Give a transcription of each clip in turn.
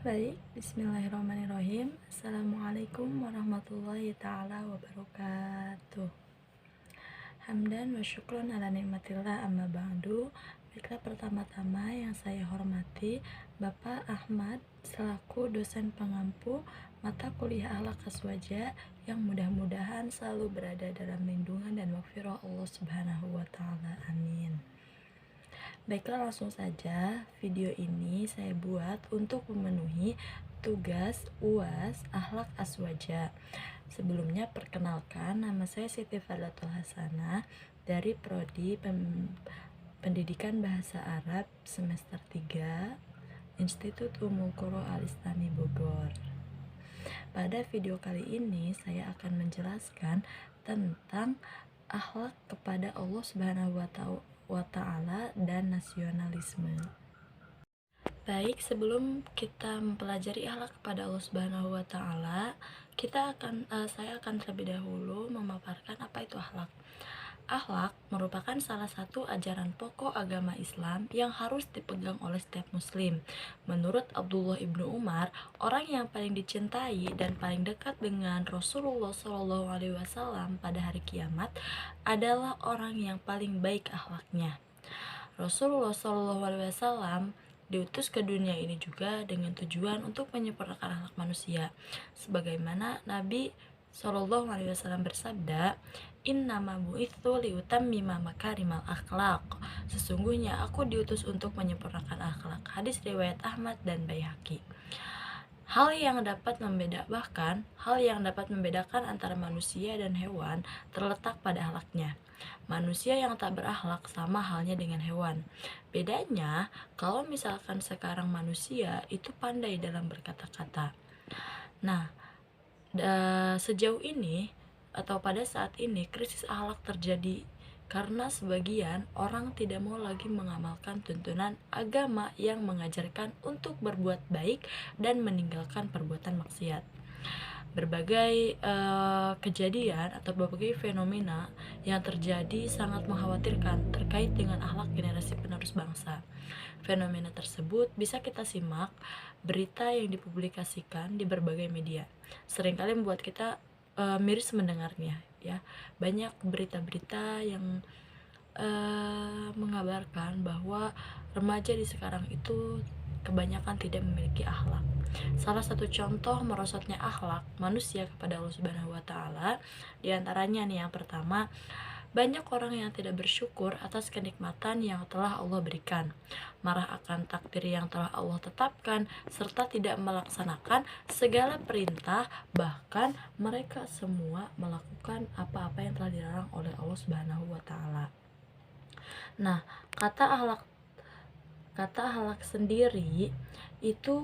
Baik, bismillahirrahmanirrahim. Assalamualaikum warahmatullahi ta'ala wabarakatuh. Hamdan wa syukron ala nikmatillah amma ba'du. Baiklah, pertama-tama yang saya hormati Bapak Ahmad selaku dosen pengampu mata kuliah akhlak aswaja yang mudah-mudahan selalu berada dalam lindungan dan maghfirah Allah Subhanahu wa taala. Amin. Baiklah, langsung saja video ini saya buat untuk memenuhi tugas UAS Akhlak Aswaja. Sebelumnya perkenalkan, nama saya Siti Fadlatul Hasanah dari Prodi Pendidikan Bahasa Arab semester 3 Institut Ummul Qura Al-Islami Bogor. Pada video kali ini saya akan menjelaskan tentang akhlak kepada Allah Subhanahu wa taala dan nasionalisme. Baik, sebelum kita mempelajari akhlak kepada Allah Subhanahu wa taala, saya akan terlebih dahulu memaparkan apa itu akhlak. Akhlak merupakan salah satu ajaran pokok agama Islam yang harus dipegang oleh setiap muslim. Menurut Abdullah ibnu Umar, orang yang paling dicintai dan paling dekat dengan Rasulullah SAW pada hari kiamat adalah orang yang paling baik akhlaknya. Rasulullah SAW diutus ke dunia ini juga dengan tujuan untuk menyempurnakan akhlak manusia. Sebagaimana Nabi SAW bersabda, "Innama bu'itsu liutammima makarimal akhlaq." Sesungguhnya aku diutus untuk menyempurnakan akhlak. Hadis riwayat Ahmad dan Baihaqi. Hal yang dapat membedakan antara manusia dan hewan terletak pada akhlaknya. Manusia yang tak berakhlak sama halnya dengan hewan. Bedanya, kalau misalkan sekarang manusia itu pandai dalam berkata-kata. Nah, sejauh ini atau pada saat ini krisis akhlak terjadi karena sebagian orang tidak mau lagi mengamalkan tuntunan agama yang mengajarkan untuk berbuat baik dan meninggalkan perbuatan maksiat. Berbagai kejadian atau berbagai fenomena yang terjadi sangat mengkhawatirkan terkait dengan akhlak generasi penerus bangsa. Fenomena tersebut bisa kita simak berita yang dipublikasikan di berbagai media. Seringkali membuat kita miris mendengarnya, ya. Banyak berita-berita yang mengabarkan bahwa remaja di sekarang itu kebanyakan tidak memiliki akhlak. Salah satu contoh merosotnya akhlak manusia kepada Allah Subhanahu wa taala diantaranya nih, yang pertama, banyak orang yang tidak bersyukur atas kenikmatan yang telah Allah berikan, marah akan takdir yang telah Allah tetapkan, serta tidak melaksanakan segala perintah, bahkan mereka semua melakukan apa-apa yang telah dilarang oleh Allah Subhanahu wa taala. Nah, kata akhlak sendiri itu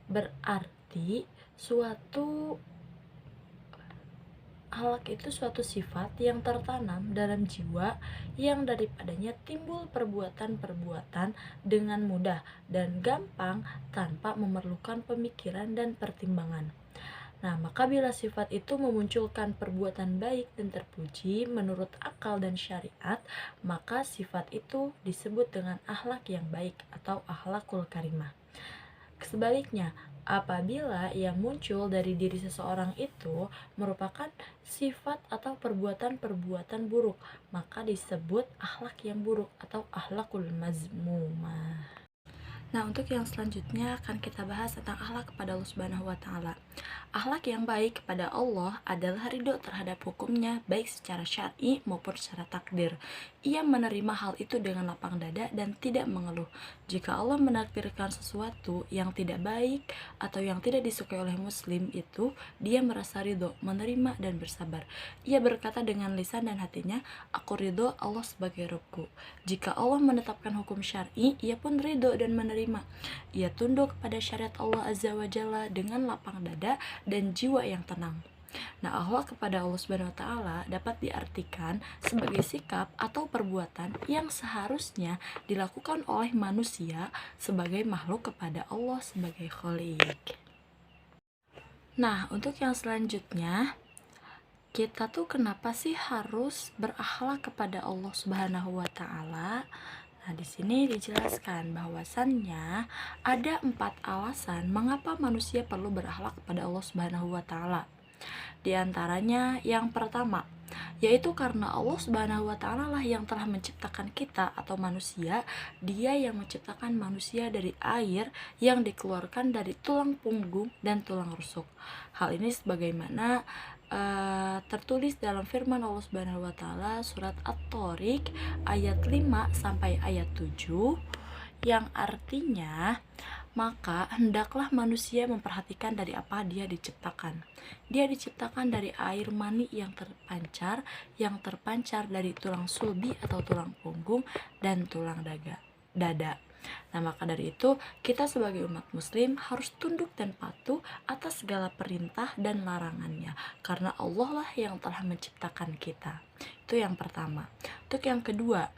berarti akhlak itu suatu sifat yang tertanam dalam jiwa yang daripadanya timbul perbuatan-perbuatan dengan mudah dan gampang tanpa memerlukan pemikiran dan pertimbangan. Nah, maka bila sifat itu memunculkan perbuatan baik dan terpuji menurut akal dan syariat, maka sifat itu disebut dengan akhlak yang baik atau akhlakul karimah. Sebaliknya, apabila yang muncul dari diri seseorang itu merupakan sifat atau perbuatan-perbuatan buruk, maka disebut akhlak yang buruk atau akhlakul mazmumah. Nah, untuk yang selanjutnya akan kita bahas tentang akhlak kepada Allah Subhanahu wa taala. Akhlak yang baik kepada Allah adalah ridho terhadap hukumnya baik secara syar'i maupun secara takdir. Ia menerima hal itu dengan lapang dada dan tidak mengeluh. Jika Allah menakdirkan sesuatu yang tidak baik atau yang tidak disukai oleh muslim itu, dia merasa ridho, menerima dan bersabar. Ia berkata dengan lisan dan hatinya, "Aku ridho Allah sebagai Rabbku." Jika Allah menetapkan hukum syar'i, ia pun ridho dan menerima. Ia tunduk pada syariat Allah Azza wa Jalla dengan lapang dada dan jiwa yang tenang. Nah, akhlak kepada Allah Subhanahu wa taala dapat diartikan sebagai sikap atau perbuatan yang seharusnya dilakukan oleh manusia sebagai makhluk kepada Allah sebagai Khalik. Nah, untuk yang selanjutnya, kita tuh kenapa sih harus berakhlak kepada Allah Subhanahu wa taala? Nah, di sini dijelaskan bahwasannya ada 4 alasan mengapa manusia perlu berakhlak kepada Allah Subhanahu wa taala. Di antaranya yang pertama, yaitu karena Allah Subhanahu wa taala lah yang telah menciptakan kita atau manusia. Dia yang menciptakan manusia dari air yang dikeluarkan dari tulang punggung dan tulang rusuk. Hal ini sebagaimana tertulis dalam firman Allah Subhanahu wa taala surat At-Thariq ayat 5 sampai ayat 7, yang artinya, maka hendaklah manusia memperhatikan dari apa dia diciptakan. Dia diciptakan dari air mani yang terpancar dari tulang sulbi atau tulang punggung dan tulang dada. Nah, maka dari itu kita sebagai umat muslim harus tunduk dan patuh atas segala perintah dan larangannya, karena Allah lah yang telah menciptakan kita. Itu yang pertama. Untuk yang kedua,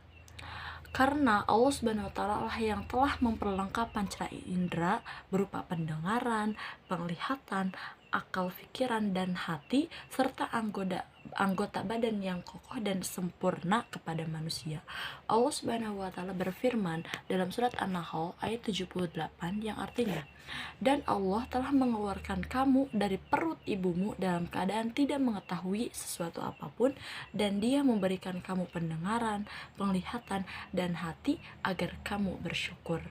karena Allah Subhanahu wa taala lah yang telah memperlengkap panca indera berupa pendengaran, penglihatan, akal pikiran dan hati serta anggota badan yang kokoh dan sempurna kepada manusia. Allah Subhanahu wa taala berfirman dalam surat An-Nahl ayat 78 yang artinya, "Dan Allah telah mengeluarkan kamu dari perut ibumu dalam keadaan tidak mengetahui sesuatu apapun, dan Dia memberikan kamu pendengaran, penglihatan, dan hati agar kamu bersyukur."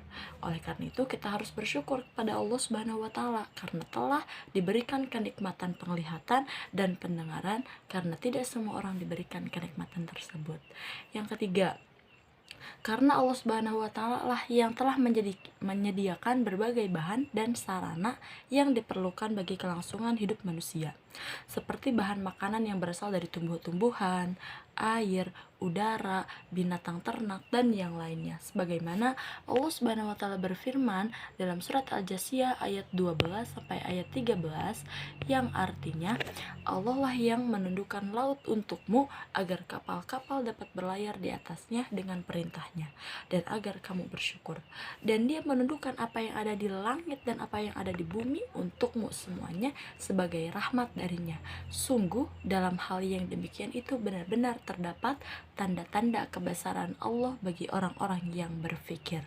Oleh karena itu kita harus bersyukur kepada Allah Subhanahu wa taala karena telah diberikan kenikmatan penglihatan dan pendengaran, karena tidak semua orang diberikan kenikmatan tersebut. Yang ketiga, karena Allah Subhanahu wa taala lah yang telah menyediakan berbagai bahan dan sarana yang diperlukan bagi kelangsungan hidup manusia, seperti bahan makanan yang berasal dari tumbuh-tumbuhan, air, udara, binatang ternak, dan yang lainnya. Sebagaimana Allah Subhanahu wa taala berfirman dalam surat Al-Jasiyah ayat 12 sampai ayat 13 yang artinya, Allah lah yang menundukkan laut untukmu agar kapal-kapal dapat berlayar di atasnya dengan perintahnya, dan agar kamu bersyukur. Dan Dia menundukkan apa yang ada di langit dan apa yang ada di bumi untukmu semuanya sebagai rahmat darinya. Sungguh dalam hal yang demikian itu benar-benar terdapat tanda-tanda kebesaran Allah bagi orang-orang yang berfikir.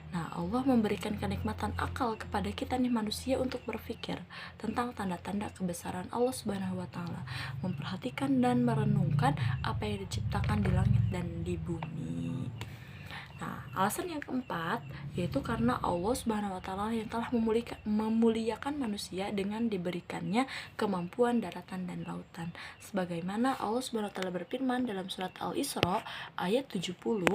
Nah, Allah memberikan kenikmatan akal kepada kita nih manusia untuk berpikir tentang tanda-tanda kebesaran Allah Subhanahu wa taala, memperhatikan dan merenungkan apa yang diciptakan di langit dan di bumi. Nah, alasan yang keempat yaitu karena Allah Subhanahu wa taala yang telah memuliakan manusia dengan diberikannya kemampuan daratan dan lautan. Sebagaimana Allah Subhanahu wa taala berfirman dalam surat Al-Isra ayat 70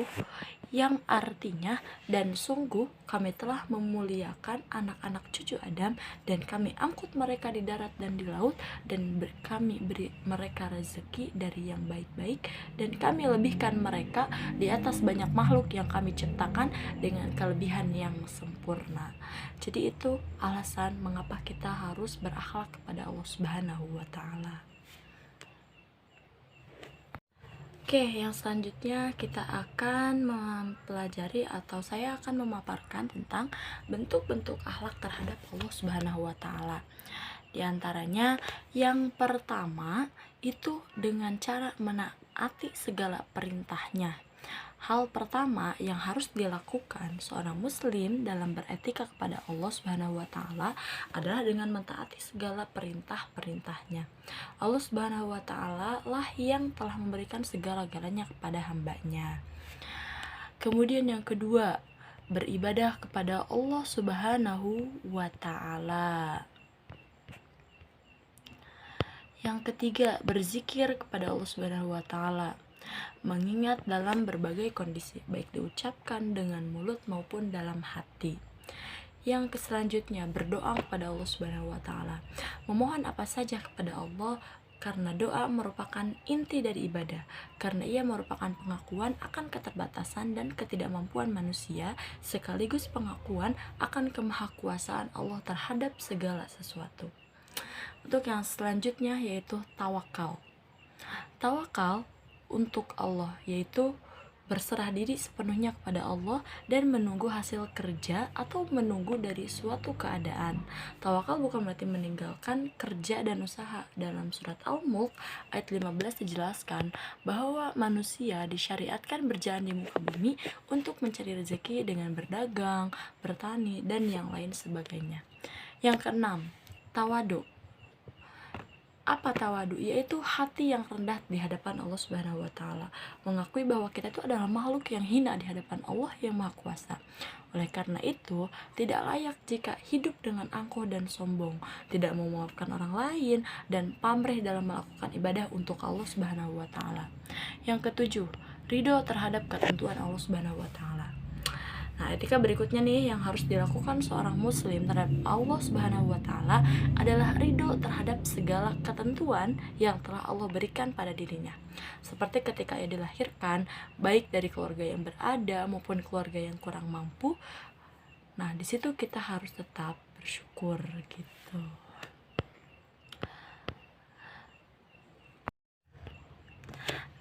yang artinya, dan sungguh kami telah memuliakan anak-anak cucu Adam dan kami angkut mereka di darat dan di laut, dan kami beri mereka rezeki dari yang baik-baik, dan kami lebihkan mereka di atas banyak makhluk yang kami ciptakan dengan kelebihan yang sempurna. Jadi itu alasan mengapa kita harus berakhlak kepada Allah Subhanahu wa taala. Oke, yang selanjutnya kita akan mempelajari atau saya akan memaparkan tentang bentuk-bentuk akhlak terhadap Allah Subhanahu wa taala. Di antaranya yang pertama itu dengan cara menaati segala perintahnya. Hal pertama yang harus dilakukan seorang muslim dalam beretika kepada Allah Subhanahu wa taala adalah dengan mentaati segala perintah-perintahnya. Allah Subhanahu wa taala lah yang telah memberikan segala-galanya kepada hambanya. Kemudian yang kedua, beribadah kepada Allah Subhanahu wa taala. Yang ketiga, berzikir kepada Allah Subhanahu wa taala, mengingat dalam berbagai kondisi, baik diucapkan dengan mulut maupun dalam hati. Yang selanjutnya, berdoa kepada Allah Subhanahu wa taala, memohon apa saja kepada Allah, karena doa merupakan inti dari ibadah, karena ia merupakan pengakuan akan keterbatasan dan ketidakmampuan manusia, sekaligus pengakuan akan kemahakuasaan Allah terhadap segala sesuatu. Untuk yang selanjutnya yaitu tawakal. Tawakal untuk Allah, yaitu berserah diri sepenuhnya kepada Allah dan menunggu hasil kerja atau menunggu dari suatu keadaan. Tawakal bukan berarti meninggalkan kerja dan usaha. Dalam surat Al-Mulk ayat 15 dijelaskan bahwa manusia disyariatkan berjalan di muka bumi untuk mencari rezeki dengan berdagang, bertani, dan yang lain sebagainya. Yang keenam, tawadu. Apa tawadu? Yaitu hati yang rendah di hadapan Allah Subhanahu wa taala, mengakui bahwa kita itu adalah makhluk yang hina di hadapan Allah yang Maha Kuasa. Oleh karena itu, tidak layak jika hidup dengan angkuh dan sombong, tidak memaafkan orang lain dan pamrih dalam melakukan ibadah untuk Allah Subhanahu wa taala. Yang ketujuh, ridho terhadap ketentuan Allah Subhanahu wa taala. Nah, etika berikutnya nih yang harus dilakukan seorang muslim terhadap Allah Subhanahu wa taala adalah ridho terhadap segala ketentuan yang telah Allah berikan pada dirinya. Seperti ketika ia dilahirkan, baik dari keluarga yang berada maupun keluarga yang kurang mampu. Nah, di situ kita harus tetap bersyukur gitu.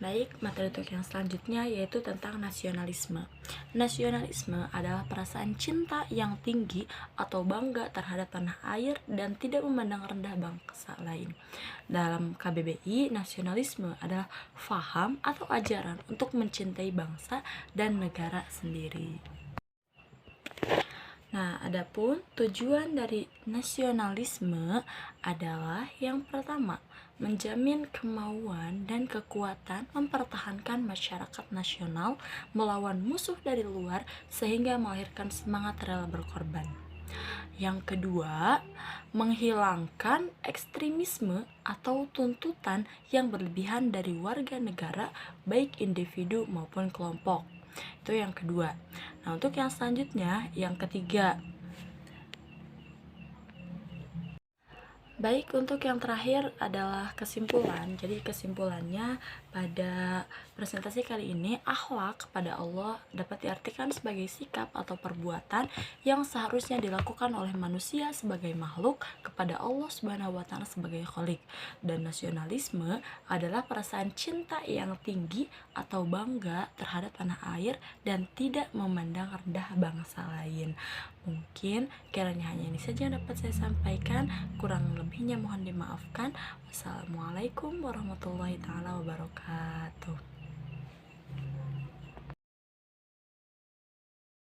Baik, materi untuk yang selanjutnya yaitu tentang nasionalisme. Nasionalisme adalah perasaan cinta yang tinggi atau bangga terhadap tanah air dan tidak memandang rendah bangsa lain. Dalam KBBI, nasionalisme adalah faham atau ajaran untuk mencintai bangsa dan negara sendiri. Nah, adapun tujuan dari nasionalisme adalah yang pertama, menjamin kemauan dan kekuatan mempertahankan masyarakat nasional melawan musuh dari luar sehingga melahirkan semangat rela berkorban. Yang kedua, menghilangkan ekstremisme atau tuntutan yang berlebihan dari warga negara baik individu maupun kelompok. Itu yang kedua. Nah, untuk yang selanjutnya, yang ketiga. Baik, untuk yang terakhir adalah kesimpulan. Jadi kesimpulannya pada presentasi kali ini, akhlak kepada Allah dapat diartikan sebagai sikap atau perbuatan yang seharusnya dilakukan oleh manusia sebagai makhluk kepada Allah Subhanahu wa taala sebagai khalik. Dan nasionalisme adalah perasaan cinta yang tinggi atau bangga terhadap tanah air dan tidak memandang rendah bangsa lain. Mungkin kiranya hanya ini saja yang dapat saya sampaikan, kurang lebihnya mohon dimaafkan. Wassalamualaikum warahmatullahi taala wabarakatuh.